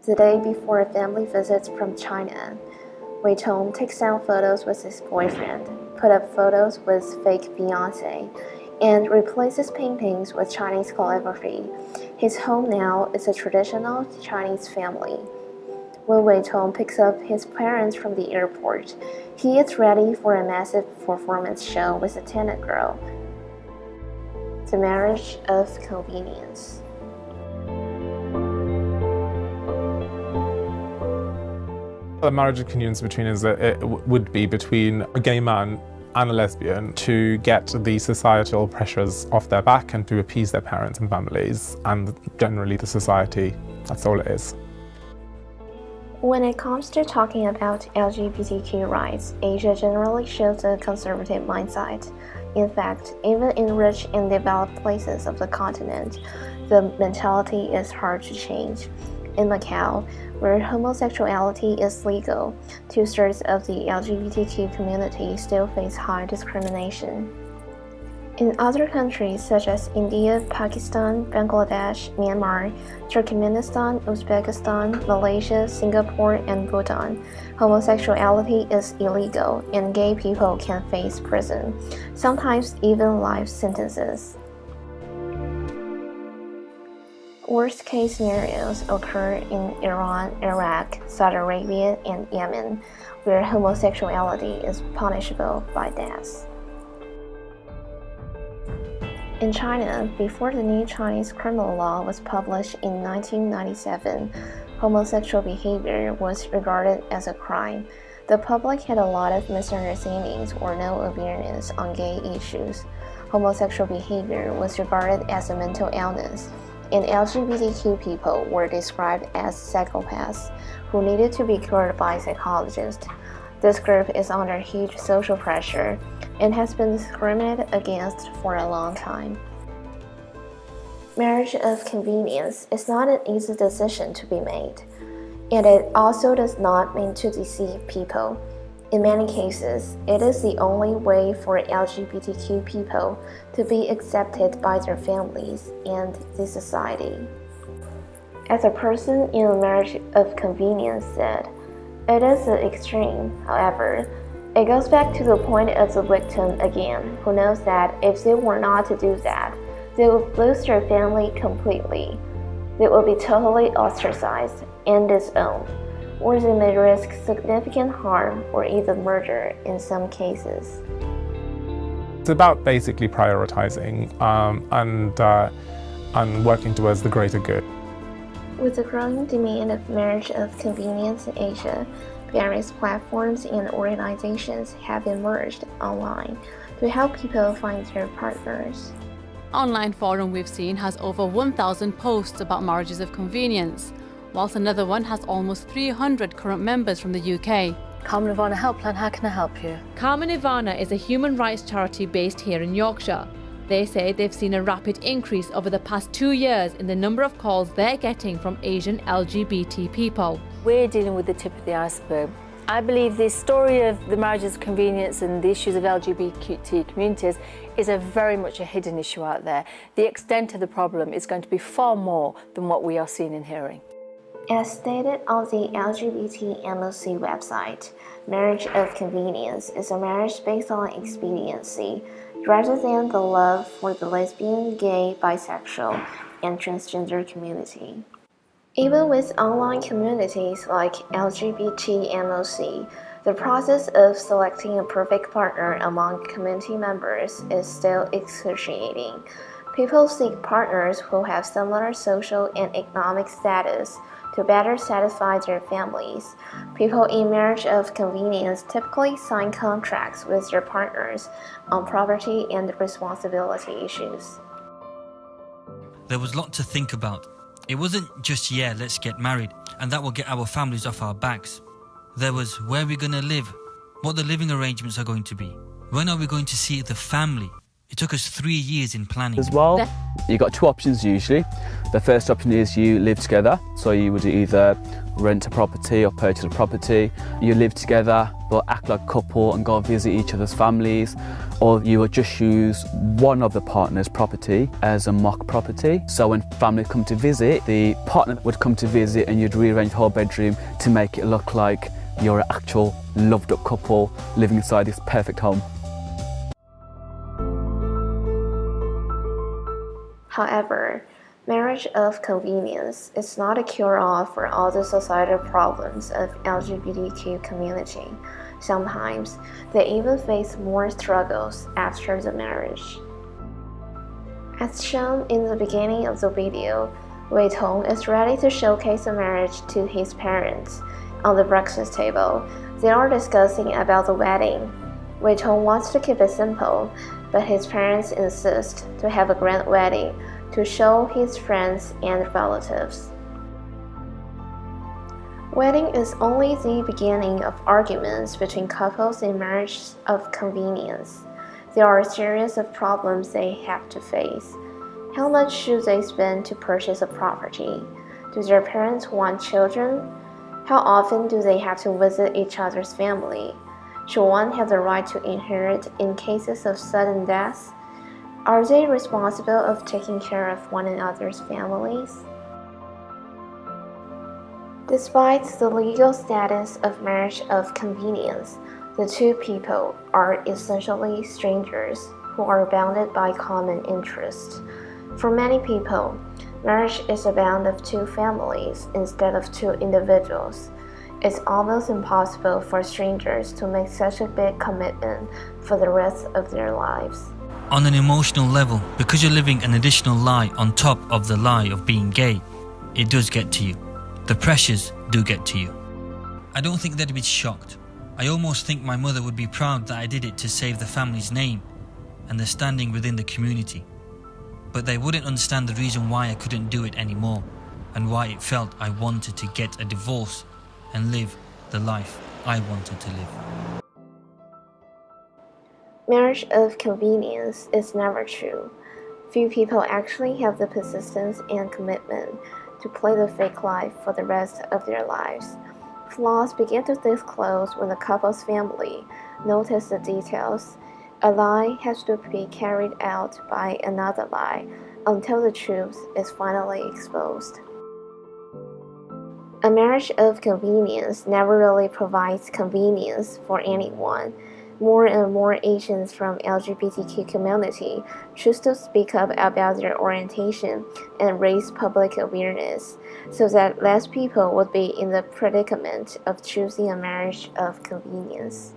The day before a family visit from China, Wei Tong takes down photos with his boyfriend, put up photos with fake fiancé, and replaces paintings with Chinese calligraphy. His home now is a traditional Chinese family. When Wei Tong picks up his parents from the airport, he is ready for a massive performance show with a tenant girl. The marriage of convenience. The marriage of convenience would be between a gay man and a lesbian to get the societal pressures off their back and to appease their parents and families and generally the society. That's all it is. When it comes to talking about LGBTQ rights, Asia generally shows a conservative mindset. In fact, even in rich and developed places of the continent, the mentality is hard to change. In Macau, where homosexuality is legal, 2/3 of the LGBTQ community still face high discrimination. In other countries such as India, Pakistan, Bangladesh, Myanmar, Turkmenistan, Uzbekistan, Malaysia, Singapore, and Bhutan, homosexuality is illegal and gay people can face prison, sometimes even life sentences. Worst-case scenarios occur in Iran, Iraq, Saudi Arabia, and Yemen, where homosexuality is punishable by death. In China, before the new Chinese criminal law was published in 1997, homosexual behavior was regarded as a crime. The public had a lot of misunderstandings or no awareness on gay issues. Homosexual behavior was regarded as a mental illness, and LGBTQ people were described as psychopaths who needed to be cured by psychologists. This group is under huge social pressure and has been discriminated against for a long time. Marriage of convenience is not an easy decision to be made, and it also does not mean to deceive people. In many cases, it is the only way for LGBTQ people to be accepted by their families and the society. As a person in a marriage of convenience said, it is an extreme, however. It goes back to the point of the victim again, who knows that if they were not to do that, they would lose their family completely. They would be totally ostracized and disowned, or they may risk significant harm or even murder in some cases. It's about basically prioritizing and working towards the greater good. With the growing demand of marriage of convenience in Asia, various platforms and organizations have emerged online to help people find their partners. Online forum we've seen has over 1,000 posts about marriages of convenience, whilst another one has almost 300 current members from the UK. Carmen Ivana Helpline, how can I help you? Carmen Ivana is a human rights charity based here in Yorkshire. They say they've seen a rapid increase over the past 2 years in the number of calls they're getting from Asian LGBT people. We're dealing with the tip of the iceberg. I believe the story of the marriages of convenience and the issues of LGBT communities is very much a hidden issue out there. The extent of the problem is going to be far more than what we are seeing and hearing. As stated on the LGBT MOC website, marriage of convenience is a marriage based on expediency rather than the love for the lesbian, gay, bisexual, and transgender community. Even with online communities like LGBT MOC, the process of selecting a perfect partner among community members is still excruciating. People seek partners who have similar social and economic status to better satisfy their families. People in marriage of convenience typically sign contracts with their partners on property and responsibility issues. There was a lot to think about. It wasn't just, yeah, let's get married, and that will get our families off our backs. There was where we're going to live, what the living arrangements are going to be. When are we going to see the family? It took us 3 years in planning. As well, you got two options usually. The first option is you live together, so you would either rent a property or purchase a property. You live together but act like a couple and go visit each other's families, or you would just use one of the partner's property as a mock property. So when family come to visit, the partner would come to visit and you'd rearrange the whole bedroom to make it look like you're an actual loved up couple living inside this perfect home. However, marriage of convenience is not a cure-all for all the societal problems of LGBTQ community. Sometimes they even face more struggles after the marriage. As shown in the beginning of the video, Wei Tong is ready to showcase the marriage to his parents. On the breakfast table, they are discussing about the wedding. Wei Tong wants to keep it simple, but his parents insist to have a grand wedding to show his friends and relatives. Wedding is only the beginning of arguments between couples in marriage of convenience. There are a series of problems they have to face. How much should they spend to purchase a property? Do their parents want children? How often do they have to visit each other's family? Should one have the right to inherit in cases of sudden death? Are they responsible of taking care of one another's families? Despite the legal status of marriage of convenience, the two people are essentially strangers who are bounded by common interests. For many people, marriage is a bond of two families instead of two individuals. It's almost impossible for strangers to make such a big commitment for the rest of their lives. On an emotional level, because you're living an additional lie on top of the lie of being gay, it does get to you. The pressures do get to you. I don't think they'd be shocked. I almost think my mother would be proud that I did it to save the family's name and the standing within the community. But they wouldn't understand the reason why I couldn't do it anymore and why it felt I wanted to get a divorce and live the life I wanted to live. Marriage of convenience is never true. Few people actually have the persistence and commitment to play the fake life for the rest of their lives. Flaws begin to disclose when the couple's family notice the details. A lie has to be carried out by another lie until the truth is finally exposed. A marriage of convenience never really provides convenience for anyone. More and more Asians from LGBTQ community choose to speak up about their orientation and raise public awareness so that less people would be in the predicament of choosing a marriage of convenience.